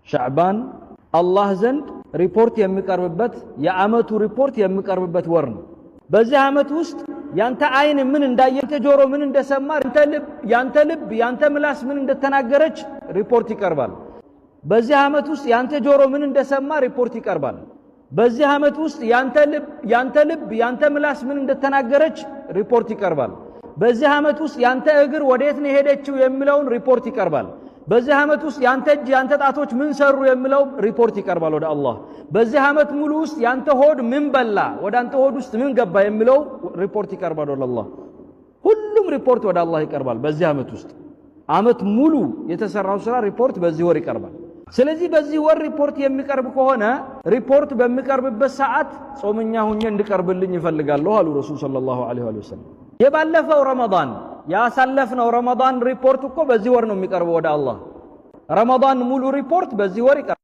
ሻዕባን አላህ ዘንድ ሪፖርት የሚቀርብበት የዓመቱ ሪፖርት የሚቀርብበት ወር ነው። በዚህ ዓመት ውስጥ ያንተ አይን ምን እንዳየ፣ ያንተ ጆሮ ምን እንደሰማ፣ ያንተ ልብ ያንተ ምላስ ምን እንደተናገረች ሪፖርት ይቀርባል። በዚህ ዓመት ውስጥ ያንተ ጆሮ ምን እንደሰማ ሪፖርት ይቀርባል። በዚህ ዓመት ውስጥ ያንተ ልብ ያንተ ምላስ ምን እንደተናገረች ሪፖርት ይቀርባል። በዚህ ዓመት ውስጥ ያንተ እግር ወዴት ነው ሄደችው የሚለውን ሪፖርት ይቀርባል። በዚህ ዓመት ውስጥ ያንተ እጅ ያንተ ጣቶች ምን ሰሩ የሚለው ሪፖርት ይቀርባል ወደ አላህ። በዚህ ዓመት ሙሉ ውስጥ ያንተ ሆድ ምን በላ፣ ወደ አንተ ሆድ ውስጥ ምን ገባ የሚለው ሪፖርት ይቀርባል ወደ አላህ። ሁሉም ሪፖርት ወደ አላህ ይቀርባል። በዚህ ዓመት ውስጥ ዓመት ሙሉ የተሰራው ስራ ሪፖርት በዚህ ወር ይቀርባል። ስለዚህ በዚህ ወር ሪፖርት የሚቀርብ ከሆነ ሪፖርት በሚቀርብበት ሰዓት ጾመኛ ሁኜ እንድቀርብልኝ ይፈልጋለሁ አሉ ረሱል ሰለላሁ ዐለይሂ ወሰለም። የባለፈው ረመዳን ያሳለፍነው ረመዳን ሪፖርት እኮ በዚህ ወር ነው የሚቀርበው ወደ አላህ። ረመዳን ሙሉ ሪፖርት በዚህ ወር ይቀርባል።